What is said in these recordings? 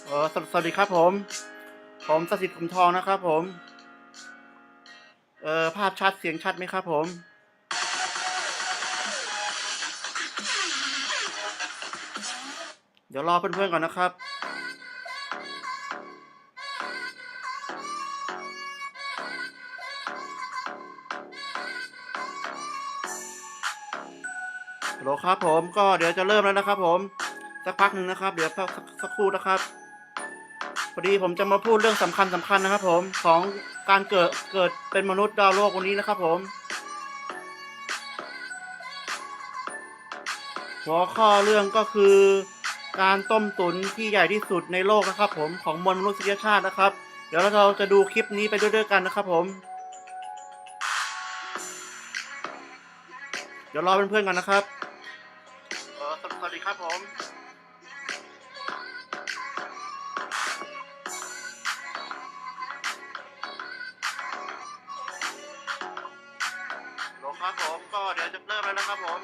สวัสดีครับผมสสิทธิ์ขุมทองนะครับผมภาพชัดเสียงชัดไหมครับผมเดี๋ยวรอเพื่อนๆก่อนนะครับฮัลโหลครับผมก็เดี๋ยวจะเริ่มแล้วนะครับผมสักพักหนึ่งนะครับเดี๋ยวสักครู่นะครับพอดีผมจะมาพูดเรื่องสำคัญนะครับผมของการเกิดเป็นมนุษย์ดาวโลกวันนี้นะครับผมหัวข้อเรื่องก็คือการต้มตุ๋นที่ใหญ่ที่สุดในโลกนะครับผมของมวลมนุษยชาตินะครับเดี๋ยวเราจะดูคลิปนี้ไปด้วยกันนะครับผมเดี๋ยวรอเพื่อนๆกันนะครับสวัสดีครับผมโหลครับผมก็เดี๋ยวจะเริ่มแล้วนะครับผม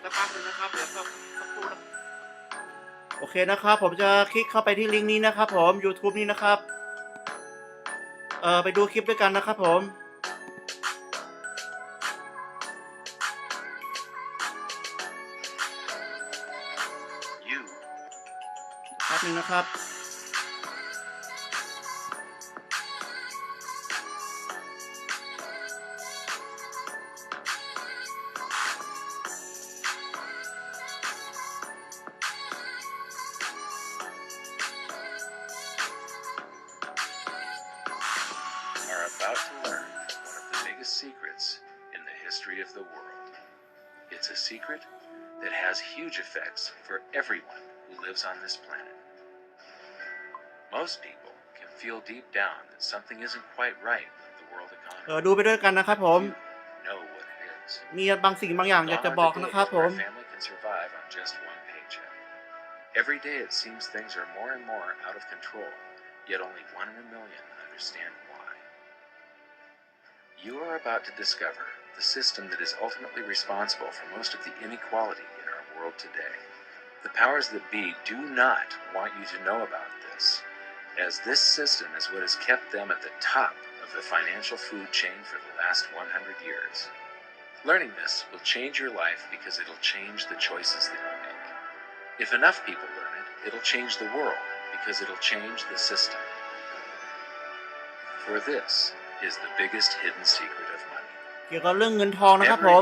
สักพักหนึ่งนะครับเดี๋ยวสักครู่นะโอเคนะครับผมจะคลิกเข้าไปที่ลิงก์นี้นะครับผม YouTube นี้นะครับไปดูคลิปด้วยกันนะครับผมแป๊บนึงนะครับAbout to learn one of the biggest secrets in the history of the world. It's a secret that has huge effects for everyone who lives on this planet. Most people can feel deep down that something isn't quite right with the world economy. ดูไปด้วยกันนะครับผม Know what it is. มีบางสิ่งบางอย่างอยากจะบอกนะครับผม Our family can survive on just one paycheck. Every day it seems things are more and more out of control, yet only 1 in a million understand why.You are about to discover the system that is ultimately responsible for most of the inequality in our world today. The powers that be do not want you to know about this, as this system is what has kept them at the top of the financial food chain for the last 100 years. Learning this will change your life because it'll change the choices that you make. If enough people learn it, it'll change the world because it'll change the system. For this,is the biggest hidden secret of money. เกี่ยวกับเรื่องเงินทองนะครับผม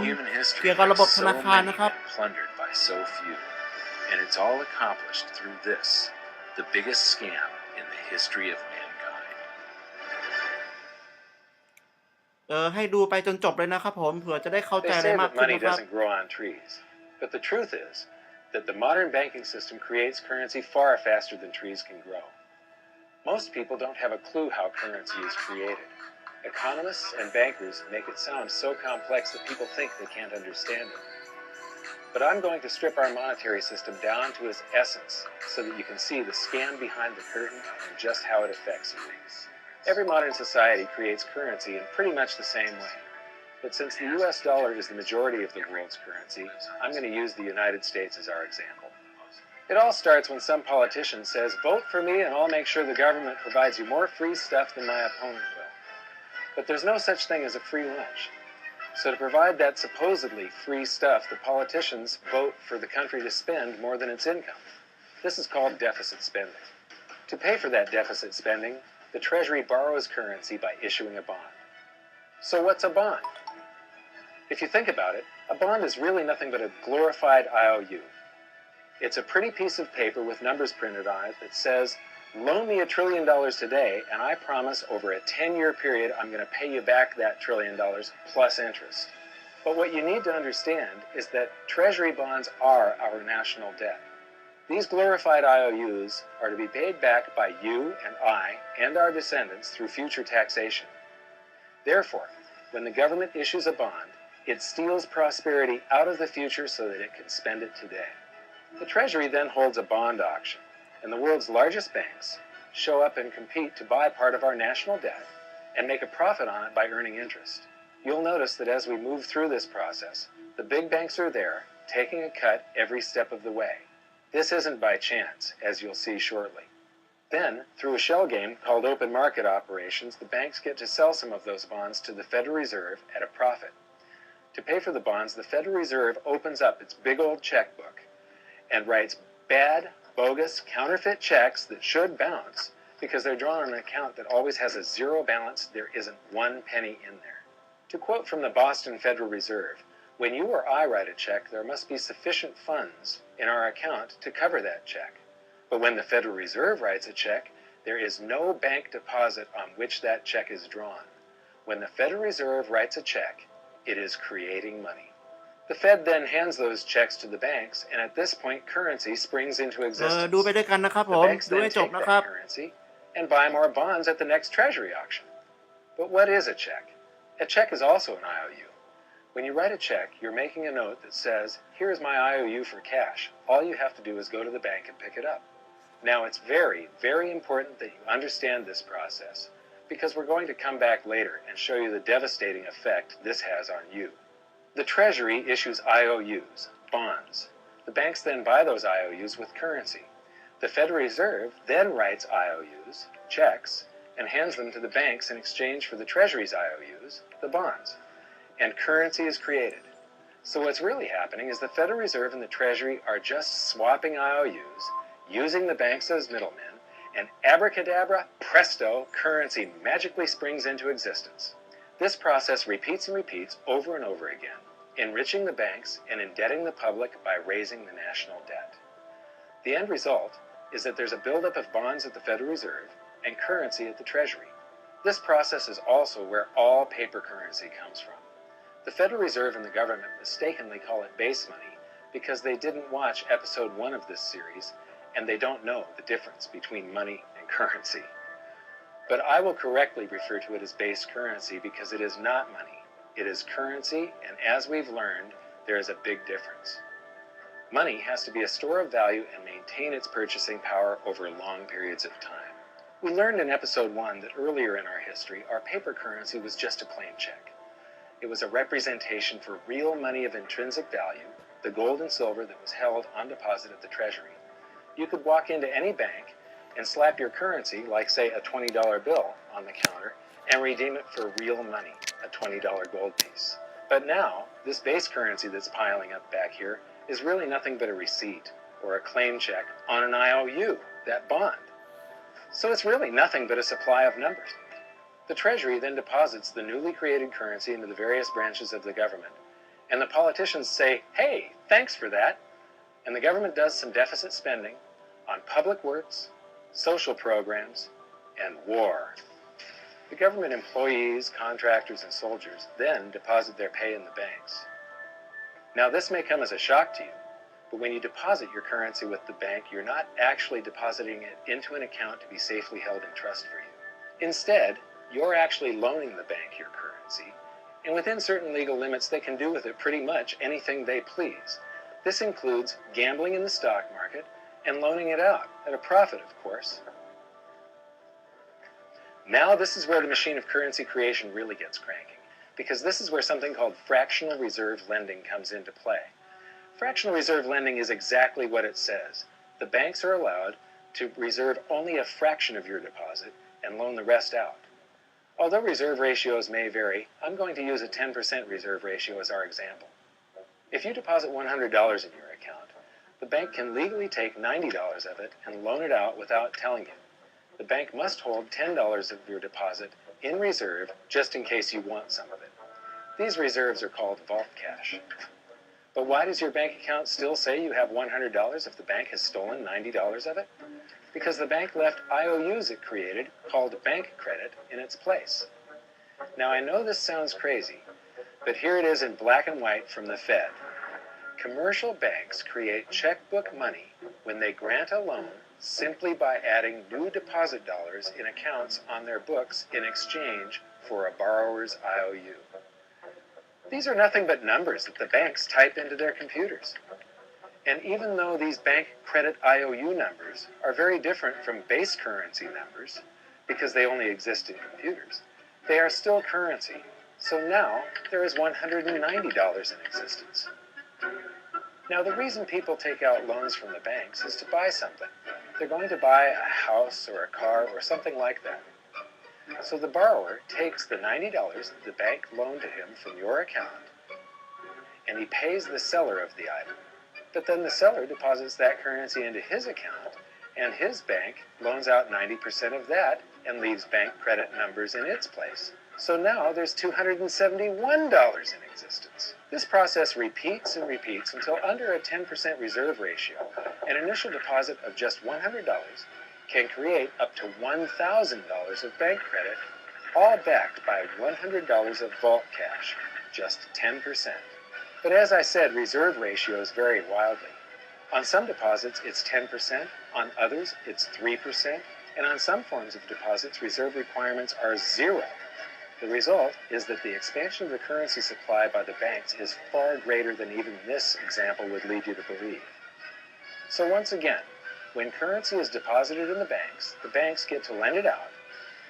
เกี่ยวกับระบบธนาคารนะครับ plundered by so few, and it's all accomplished through this, the biggest scam in the history of mankind. ให้ดูไปจนจบเลยนะครับผมเผื่อจะได้เข้าใจอะไรมากขึ้นนะครับ They say that money doesn't grow on trees, but the truth is that the modern banking system creates currency far faster than trees can grow.Most people don't have a clue how currency is created. Economists and bankers make it sound so complex that people think they can't understand it. But I'm going to strip our monetary system down to its essence so that you can see the scam behind the curtain and just how it affects you. Every modern society creates currency in pretty much the same way. But since the US dollar is the majority of the world's currency, I'm going to use the United States as our example.It all starts when some politician says, vote for me and I'll make sure the government provides you more free stuff than my opponent will. But there's no such thing as a free lunch. So to provide that supposedly free stuff, the politicians vote for the country to spend more than its income. This is called deficit spending. To pay for that deficit spending, the Treasury borrows currency by issuing a bond. So what's a bond? If you think about it, a bond is really nothing but a glorified IOU.It's a pretty piece of paper with numbers printed on it that says, loan me $1 trillion today, and I promise over a 10-year period I'm going to pay you back that $1 trillion plus interest. But what you need to understand is that Treasury bonds are our national debt. These glorified IOUs are to be paid back by you and I and our descendants through future taxation. Therefore, when the government issues a bond, it steals prosperity out of the future so that it can spend it today.The Treasury then holds a bond auction, and the world's largest banks show up and compete to buy part of our national debt and make a profit on it by earning interest. You'll notice that as we move through this process, the big banks are there, taking a cut every step of the way. This isn't by chance, as you'll see shortly. Then, through a shell game called open market operations, the banks get to sell some of those bonds to the Federal Reserve at a profit. To pay for the bonds, the Federal Reserve opens up its big old checkbook and writes bad, bogus, counterfeit checks that should bounce because they're drawn on an account that always has a zero balance. There isn't one penny in there. To quote from the Boston Federal Reserve, "When you or I write a check, there must be sufficient funds in our account to cover that check. But when the Federal Reserve writes a check, there is no bank deposit on which that check is drawn. When the Federal Reserve writes a check, it is creating money." The Fed then hands those checks to the banks, and at this point, currency springs into existence. ดูไปด้วยกันนะครับผ The ม banks ดู then ให้จบ take นะ that ครับ currency and buy more bonds at the next Treasury auction. But what is a check? A check is also an IOU. When you write a check, you're making a note that says, "Here is my IOU for cash. All you have to do is go to the bank and pick it up." Now, it's very, very important that you understand this process, because we're going to come back later and show you the devastating effect this has on you. The Treasury issues IOUs, bonds. The banks then buy those IOUs with currency. The Federal Reserve then writes IOUs, checks, and hands them to the banks in exchange for the Treasury's IOUs, the bonds. And currency is created. So what's really happening is the Federal Reserve and the Treasury are just swapping IOUs, using the banks as middlemen, and abracadabra, presto, currency magically springs into existence. This process repeats and repeats over and over again, enriching the banks and indebting the public by raising the national debt. The end result is that there's a buildup of bonds at the Federal Reserve and currency at the Treasury. This process is also where all paper currency comes from. The Federal Reserve and the government mistakenly call it base money because they didn't watch episode 1 of this series, and they don't know the difference between money and currency. But I will correctly refer to it as base currency because it is not money. It is currency, and as we've learned, there is a big difference. Money has to be a store of value and maintain its purchasing power over long periods of time. We learned in episode 1 that earlier in our history, our paper currency was just a plain check. It was a representation for real money of intrinsic value, the gold and silver that was held on deposit at the Treasury. You could walk into any bank and slap your currency, like say a $20 bill, on the counter and redeem it for real money, a $20 gold piece. But now, this base currency that's piling up back here is really nothing but a receipt or a claim check on an IOU, that bond. So it's really nothing but a supply of numbers. The Treasury then deposits the newly created currency into the various branches of the government, and the politicians say, "Hey, thanks for that," and the government does some deficit spending on public works, social programs, and war. The government employees, contractors, and soldiers then deposit their pay in the banks. Now, this may come as a shock to you, but when you deposit your currency with the bank, you're not actually depositing it into an account to be safely held in trust for you. Instead, you're actually loaning the bank your currency, and within certain legal limits, they can do with it pretty much anything they please. This includes gambling in the stock market and loaning it out, at a profit, of course. Now this is where the machine of currency creation really gets cranking, because this is where something called fractional reserve lending comes into play. Fractional reserve lending is exactly what it says. The banks are allowed to reserve only a fraction of your deposit and loan the rest out. Although reserve ratios may vary, I'm going to use a 10% reserve ratio as our example. If you deposit $100 in your account, the bank can legally take $90 of it and loan it out without telling you. The bank must hold $10 of your deposit in reserve just in case you want some of it. These reserves are called vault cash. But why does your bank account still say you have $100 if the bank has stolen $90 of it? Because the bank left IOUs it created, called bank credit, in its place. Now, I know this sounds crazy, but here it is in black and white from the Fed. Commercial banks create checkbook money when they grant a loan simply by adding new deposit dollars in accounts on their books in exchange for a borrower's IOU. These are nothing but numbers that the banks type into their computers. And even though these bank credit IOU numbers are very different from base currency numbers, because they only exist in computers, they are still currency. So now there is $190 in existence. Now, the reason people take out loans from the banks is to buy something. They're going to buy a house or a car or something like that. So the borrower takes the $90 that the bank loaned to him from your account, and he pays the seller of the item. But then the seller deposits that currency into his account, and his bank loans out 90% of that and leaves bank credit numbers in its place. So now there's $271 in existence. This process repeats and repeats until under a 10% reserve ratio, an initial deposit of just $100 can create up to $1,000 of bank credit, all backed by $100 of vault cash, just 10%. But as I said, reserve ratios vary wildly. On some deposits, it's 10%, on others, it's 3%, and on some forms of deposits, reserve requirements are 0. The result is that the expansion of the currency supply by the banks is far greater than even this example would lead you to believe. So once again, when currency is deposited in the banks get to lend it out,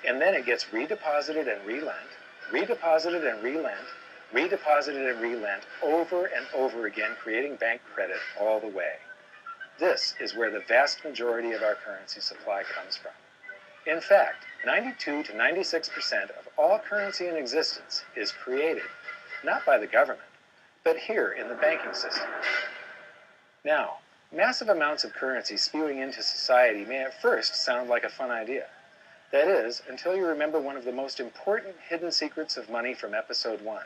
and then it gets redeposited and relent, redeposited and relent, redeposited and relent over and over again, creating bank credit all the way. This is where the vast majority of our currency supply comes from. In fact, 92 to 96% of all currency in existence is created not by the government, but here in the banking system. Now, massive amounts of currency spewing into society may at first sound like a fun idea. That is, until you remember one of the most important hidden secrets of money from episode 1,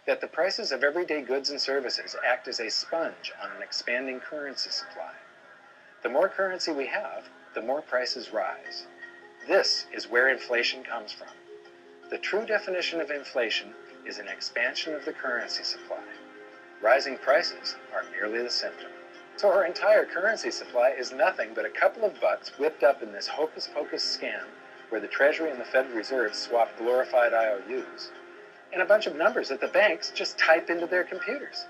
that the prices of everyday goods and services act as a sponge on an expanding currency supply. The more currency we have, the more prices rise. This is where inflation comes from. The true definition of inflation is an expansion of the currency supply. Rising prices are merely the symptom. So our entire currency supply is nothing but a couple of bucks whipped up in this hocus-pocus scam where the Treasury and the Federal Reserve swap glorified IOUs, and a bunch of numbers that the banks just type into their computers.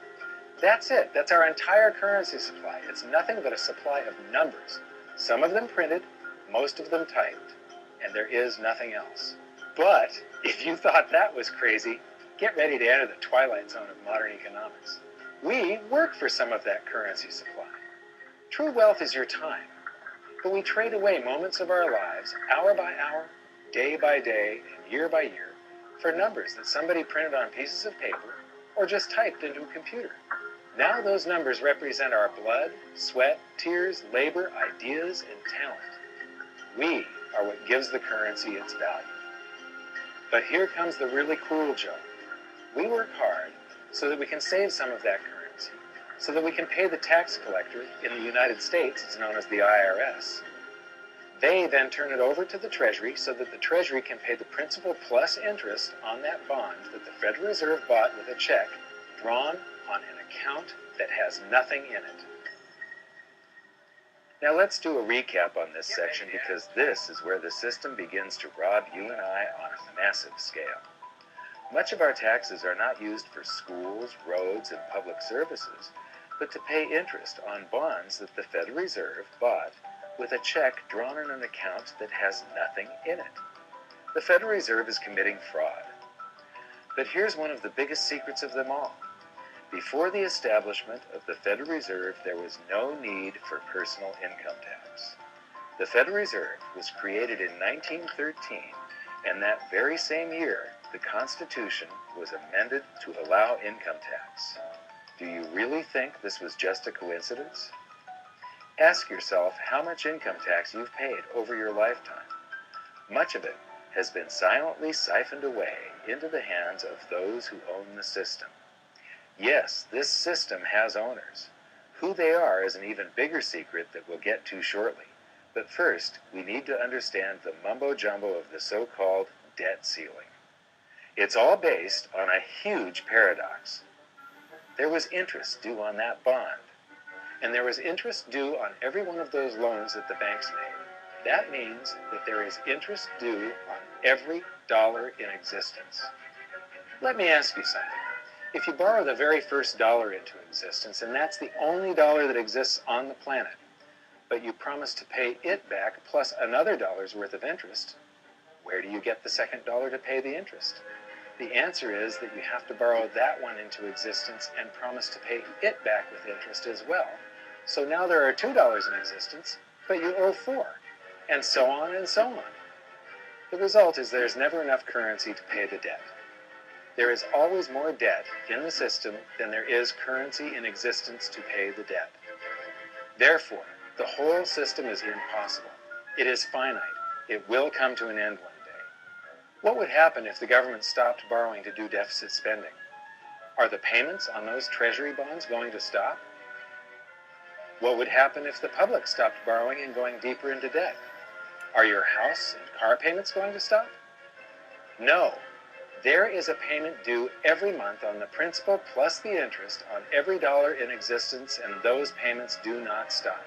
That's it. That's our entire currency supply. It's nothing but a supply of numbers, some of them printed, most of them typed, and there is nothing else. But if you thought that was crazy, get ready to enter the twilight zone of modern economics. We work for some of that currency supply. True wealth is your time, but we trade away moments of our lives, hour by hour, day by day, and year by year, for numbers that somebody printed on pieces of paper or just typed into a computer. Now those numbers represent our blood, sweat, tears, labor, ideas, and talent. We are what gives the currency its value. But here comes the really cool joke. We work hard so that we can save some of that currency, so that we can pay the tax collector in the United States, it's known as the IRS. They then turn it over to the Treasury so that the Treasury can pay the principal plus interest on that bond that the Federal Reserve bought with a check drawn on an account that has nothing in it. Now let's do a recap on this section because this is where the system begins to rob you and I on a massive scale. Much of our taxes are not used for schools, roads, and public services, but to pay interest on bonds that the Federal Reserve bought with a check drawn on an account that has nothing in it. The Federal Reserve is committing fraud. But here's one of the biggest secrets of them all. Before the establishment of the Federal Reserve, there was no need for personal income tax. The Federal Reserve was created in 1913, and that very same year, the Constitution was amended to allow income tax. Do you really think this was just a coincidence? Ask yourself how much income tax you've paid over your lifetime. Much of it has been silently siphoned away into the hands of those who own the system. Yes, this system has owners. Who they are is an even bigger secret that we'll get to shortly. But first, we need to understand the mumbo-jumbo of the so-called debt ceiling. It's all based on a huge paradox. There was interest due on that bond, and there was interest due on every one of those loans that the banks made. That means that there is interest due on every dollar in existence. Let me ask you something. If you borrow the very first dollar into existence, and that's the only dollar that exists on the planet, but you promise to pay it back plus another dollar's worth of interest, where do you get the second dollar to pay the interest? The answer is that you have to borrow that one into existence and promise to pay it back with interest as well. So now there are $2 in existence, but you owe 4, and so on and so on. The result is there's never enough currency to pay the debt. There is always more debt in the system than there is currency in existence to pay the debt. Therefore, the whole system is impossible. It is finite. It will come to an end one day. What would happen if the government stopped borrowing to do deficit spending? Are the payments on those treasury bonds going to stop? What would happen if the public stopped borrowing and going deeper into debt? Are your house and car payments going to stop? No. There is a payment due every month on the principal plus the interest on every dollar in existence, and those payments do not stop.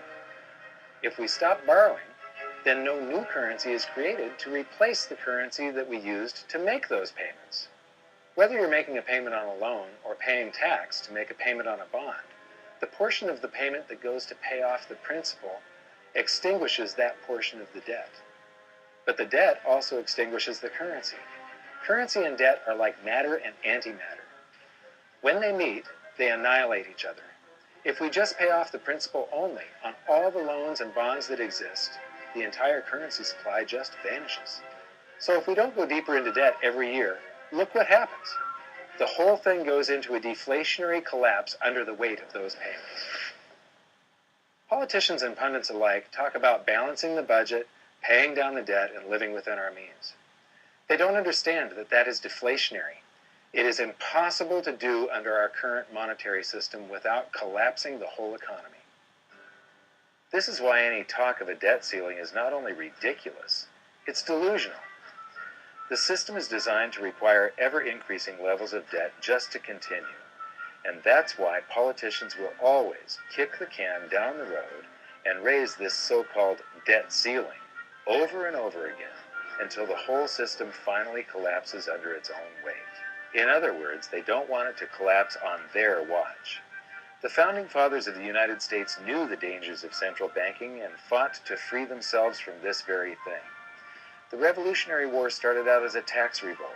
If we stop borrowing, then no new currency is created to replace the currency that we used to make those payments. Whether you're making a payment on a loan or paying tax to make a payment on a bond, the portion of the payment that goes to pay off the principal extinguishes that portion of the debt. But the debt also extinguishes the currency. Currency and debt are like matter and antimatter. When they meet, they annihilate each other. If we just pay off the principal only on all the loans and bonds that exist, the entire currency supply just vanishes. So if we don't go deeper into debt every year, look what happens. The whole thing goes into a deflationary collapse under the weight of those payments. Politicians and pundits alike talk about balancing the budget, paying down the debt, and living within our means. They don't understand that that is deflationary. It is impossible to do under our current monetary system without collapsing the whole economy. This is why any talk of a debt ceiling is not only ridiculous, it's delusional. The system is designed to require ever-increasing levels of debt just to continue. And that's why politicians will always kick the can down the road and raise this so-called debt ceiling over and over again until the whole system finally collapses under its own weight. In other words, they don't want it to collapse on their watch. The founding fathers of the United States knew the dangers of central banking and fought to free themselves from this very thing. The Revolutionary War started out as a tax revolt,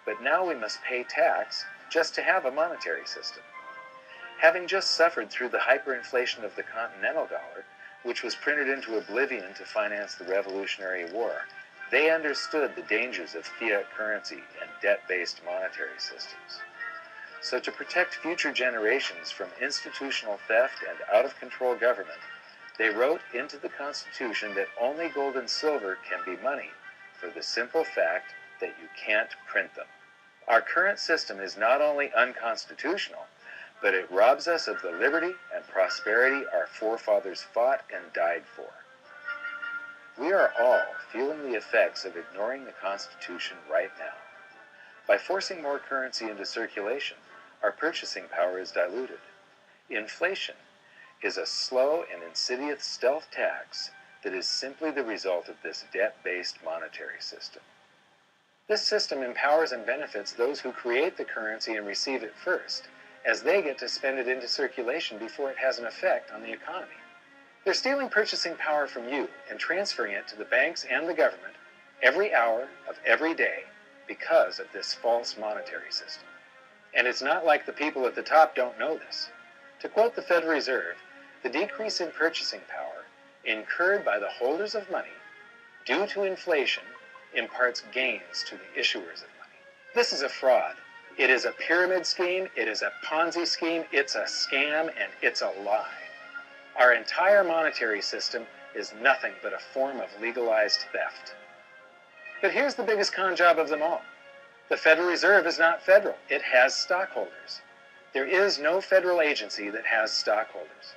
but now we must pay tax just to have a monetary system. Having just suffered through the hyperinflation of the Continental dollar, which was printed into oblivion to finance the Revolutionary War, they understood the dangers of fiat currency and debt-based monetary systems. So to protect future generations from institutional theft and out-of-control government, they wrote into the Constitution that only gold and silver can be money, for the simple fact that you can't print them. Our current system is not only unconstitutional, but it robs us of the liberty and prosperity our forefathers fought and died for. We are all feeling the effects of ignoring the Constitution right now. By forcing more currency into circulation, our purchasing power is diluted. Inflation is a slow and insidious stealth tax that is simply the result of this debt-based monetary system. This system empowers and benefits those who create the currency and receive it first, as they get to spend it into circulation before it has an effect on the economy. They're stealing purchasing power from you and transferring it to the banks and the government every hour of every day because of this false monetary system. And it's not like the people at the top don't know this. To quote the Federal Reserve, the decrease in purchasing power incurred by the holders of money due to inflation imparts gains to the issuers of money. This is a fraud. It is a pyramid scheme, it is a Ponzi scheme, it's a scam, and it's a lie. Our entire monetary system is nothing but a form of legalized theft. But here's the biggest con job of them all. The Federal Reserve is not federal. It has stockholders. There is no federal agency that has stockholders.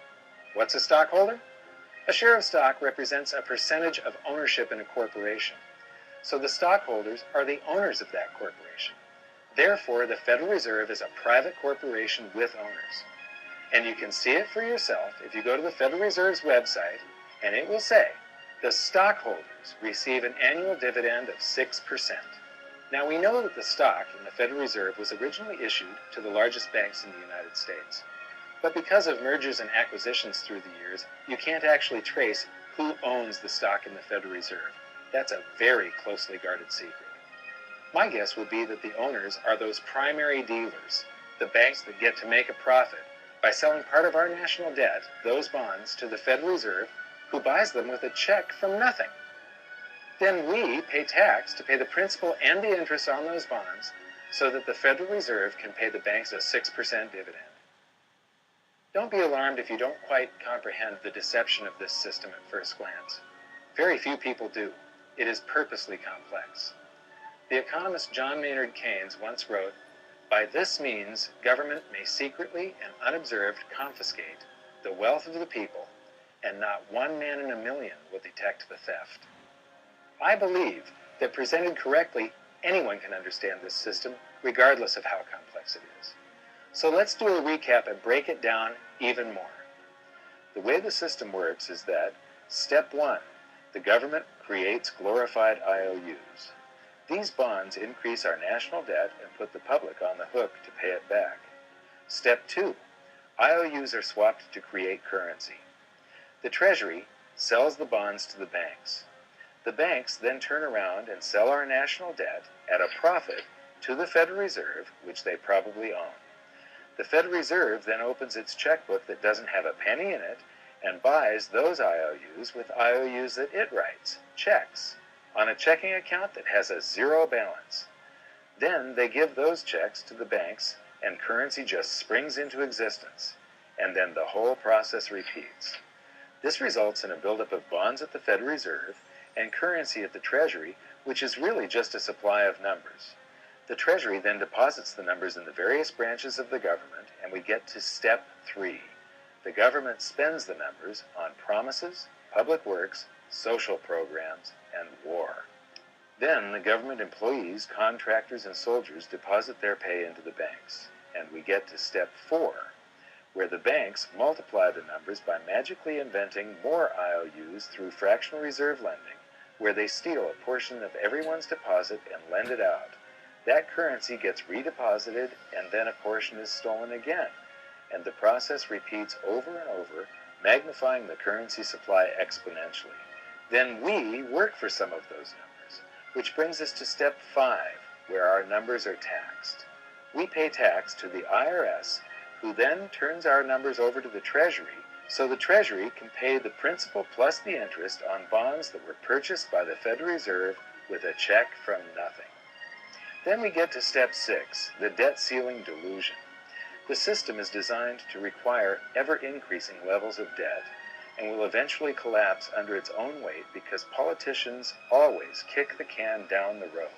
What's a stockholder? A share of stock represents a percentage of ownership in a corporation. So the stockholders are the owners of that corporation. Therefore, the Federal Reserve is a private corporation with owners. And you can see it for yourself if you go to the Federal Reserve's website, and it will say, the stockholders receive an annual dividend of 6%. Now, we know that the stock in the Federal Reserve was originally issued to the largest banks in the United States. But because of mergers and acquisitions through the years, you can't actually trace who owns the stock in the Federal Reserve. That's a very closely guarded secret. My guess would be that the owners are those primary dealers, the banks that get to make a profit by selling part of our national debt, those bonds, to the Federal Reserve, who buys them with a check from nothing. Then we pay tax to pay the principal and the interest on those bonds so that the Federal Reserve can pay the banks a 6% dividend. Don't be alarmed if you don't quite comprehend the deception of this system at first glance. Very few people do. It is purposely complex. The economist John Maynard Keynes once wrote, "By this means, government may secretly and unobserved confiscate the wealth of the people, and not one man in a million will detect the theft." I believe that presented correctly, anyone can understand this system, regardless of how complex it is. So let's do a recap and break it down even more. The way the system works is that, step 1, the government creates glorified IOUs. These bonds increase our national debt and put the public on the hook to pay it back. Step 2, IOUs are swapped to create currency. The Treasury sells the bonds to the banks. The banks then turn around and sell our national debt at a profit to the Federal Reserve, which they probably own. The Federal Reserve then opens its checkbook that doesn't have a penny in it and buys those IOUs with IOUs that it writes, checks, on a checking account that has a zero balance. Then they give those checks to the banks and currency just springs into existence, and then the whole process repeats. This results in a buildup of bonds at the Federal Reserve and currency at the Treasury, which is really just a supply of numbers. The Treasury then deposits the numbers in the various branches of the government, and we get to step 3. The government spends the numbers on promises, public works, social programs, and war. Then the government employees, contractors, and soldiers deposit their pay into the banks, and we get to step 4, where the banks multiply the numbers by magically inventing more IOUs through fractional reserve lending, where they steal a portion of everyone's deposit and lend it out. That currency gets redeposited, and then a portion is stolen again, and the process repeats over and over, magnifying the currency supply exponentially. Then we work for some of those numbers, which brings us to step 5, where our numbers are taxed. We pay tax to the IRS, who then turns our numbers over to the Treasury, so the Treasury can pay the principal plus the interest on bonds that were purchased by the Federal Reserve with a check from nothing. Then we get to step 6, the debt ceiling delusion. The system is designed to require ever-increasing levels of debt and will eventually collapse under its own weight because politicians always kick the can down the road.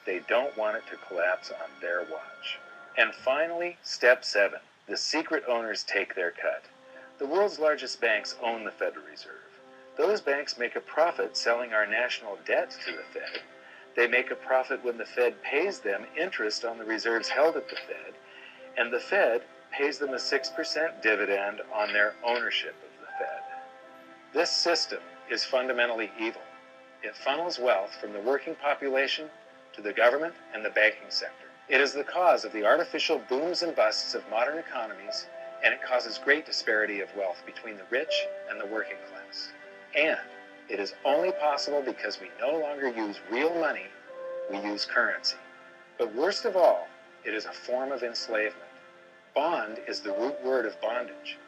They don't want it to collapse on their watch. And finally, step 7, the secret owners take their cut. The world's largest banks own the Federal Reserve. Those banks make a profit selling our national debt to the Fed. They make a profit when the Fed pays them interest on the reserves held at the Fed, and the Fed pays them a 6% dividend on their ownership of the Fed. This system is fundamentally evil. It funnels wealth from the working population to the government and the banking sector. It is the cause of the artificial booms and busts of modern economies, and it causes great disparity of wealth between the rich and the working class. And it is only possible because we no longer use real money, we use currency. But worst of all, it is a form of enslavement. Bond is the root word of bondage.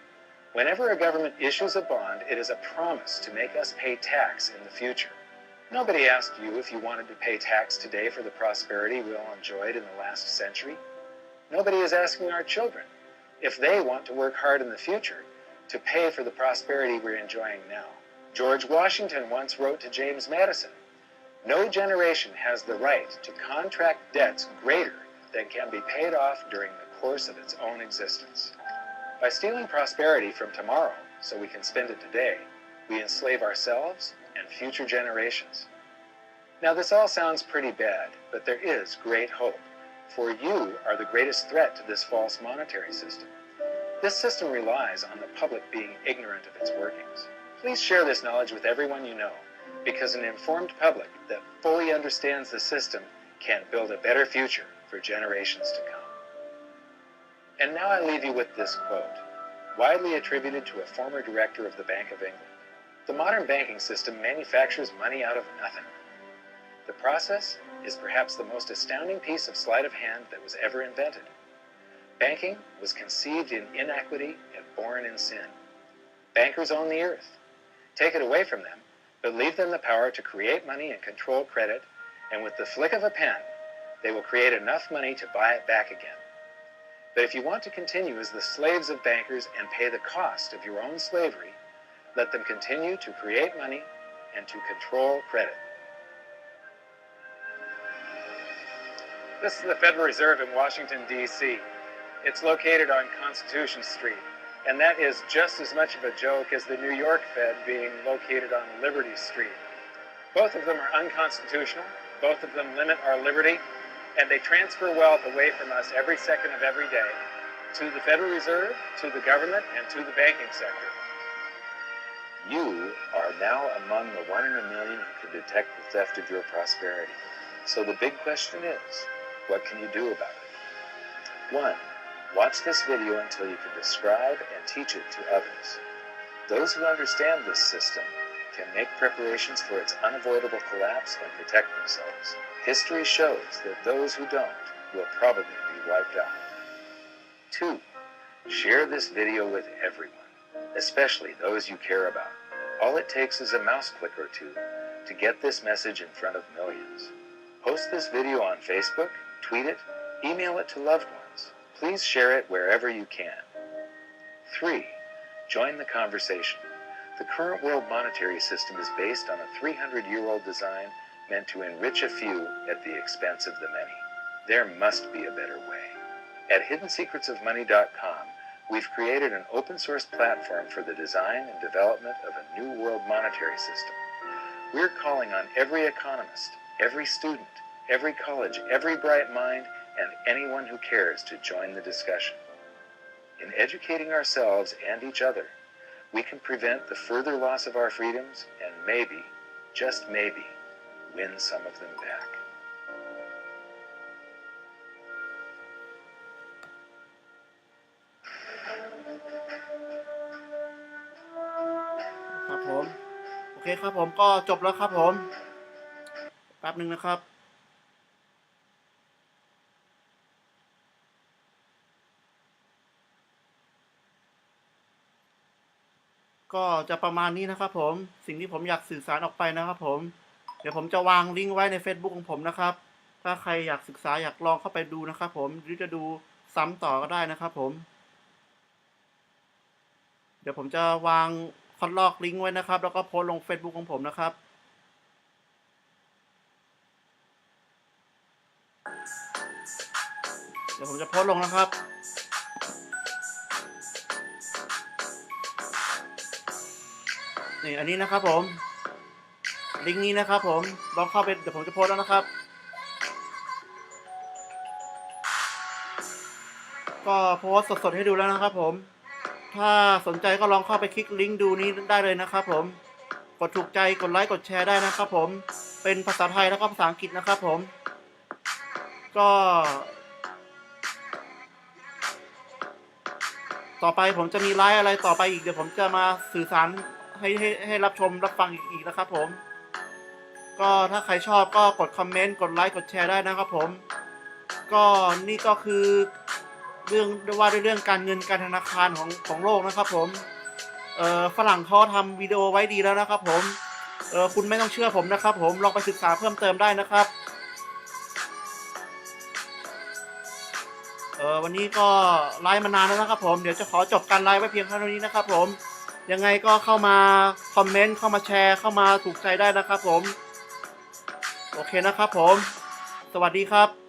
Whenever a government issues a bond, it is a promise to make us pay tax in the future. Nobody asked you if you wanted to pay tax today for the prosperity we all enjoyed in the last century. Nobody is asking our children if they want to work hard in the future to pay for the prosperity we're enjoying now. George Washington once wrote to James Madison, "No generation has the right to contract debts greater than can be paid off during the course of its own existence." By stealing prosperity from tomorrow so we can spend it today, we enslave ourselves and future generations. Now this all sounds pretty bad, but there is great hope, for you are the greatest threat to this false monetary system. This system relies on the public being ignorant of its workings. Please share this knowledge with everyone you know, because an informed public that fully understands the system can build a better future for generations to come. And now I leave you with this quote, widely attributed to a former director of the Bank of England. The modern banking system manufactures money out of nothing. The process is perhaps the most astounding piece of sleight of hand that was ever invented. Banking was conceived in inequity and born in sin. Bankers own the earth. Take it away from them, but leave them the power to create money and control credit, and with the flick of a pen, they will create enough money to buy it back again. But if you want to continue as the slaves of bankers and pay the cost of your own slavery, let them continue to create money and to control credit. This is the Federal Reserve in Washington, D.C. It's located on Constitution Street, and that is just as much of a joke as the New York Fed being located on Liberty Street. Both of them are unconstitutional, both of them limit our liberty, and they transfer wealth away from us every second of every day to the Federal Reserve, to the government, and to the banking sector. You are now among the 1 in a million who can detect the theft of your prosperity. So the big question is, what can you do about it? 1. Watch this video until you can describe and teach it to others. Those who understand this system can make preparations for its unavoidable collapse and protect themselves. History shows that those who don't will probably be wiped out. 2. Share this video with everyone, especially those you care about. All it takes is a mouse click or two to get this message in front of millions. Post this video on Facebook, tweet it, email it to loved ones. Please share it wherever you can. 3. Join the conversation. The current world monetary system is based on a 300-year-old design meant to enrich a few at the expense of the many. There must be a better way. At hiddensecretsofmoney.com, we've created an open-source platform for the design and development of a new world monetary system. We're calling on every economist, every student, every college, every bright mind, and anyone who cares to join the discussion. In educating ourselves and each other, we can prevent the further loss of our freedoms and maybe, just maybe, win some of them back. ครับผมโอเคครับผมก็จบแล้วครับผมแป๊บนึงนะครับก็จะประมาณนี้นะครับผมสิ่งที่ผมอยากสื่อสารออกไปนะครับผมเดี๋ยวผมจะวางลิงก์ไว้ใน Facebook ของผมนะครับถ้าใครอยากศึกษาอยากลองเข้าไปดูนะครับผมหรือจะดูซ้ำต่อก็ได้นะครับผมเดี๋ยวผมจะวางคอนลอกลิงก์ไว้นะครับแล้วก็โพสต์ลง Facebook ของผมนะครับเดี๋ยวผมจะโพสต์ลงนะครับนี่อันนี้นะครับผมลิงก์นี้นะครับผมลองเข้าไปเดี๋ยวผมจะโพสต์แล้วนะครับก็โพสต์สดๆให้ดูแล้วนะครับผมถ้าสนใจก็ลองเข้าไปคลิกลิงก์ดูนี้ได้เลยนะครับผมกดถูกใจกดไลค์กดแชร์ได้นะครับผมเป็นภาษาไทยแล้วก็ภาษาอังกฤษนะครับผมก็ต่อไปผมจะมีไลฟ์อะไรต่อไปอีกเดี๋ยวผมจะมาสื่อสารให้รับชมรับฟังอีกนะครับผมก็ถ้าใครชอบก็กดคอมเมนต์กดไลค์กดแชร์ได้นะครับผมก็นี่ก็คือเรื่องว่าด้วยเรื่องการเงินการธนาคารของโลกนะครับผมฝรั่งเขาทำวิดีโอไว้ดีแล้วนะครับผมคุณไม่ต้องเชื่อผมนะครับผมลองไปศึกษาเพิ่มเติมได้นะครับวันนี้ก็ไลฟ์มานานแล้วนะครับผมเดี๋ยวจะขอจบการไลฟ์ไว้เพียงเท่านี้นะครับผมยังไงก็เข้ามาคอมเมนต์เข้ามาแชร์เข้ามาถูกใจได้นะครับผมโอเคนะครับผมสวัสดีครับ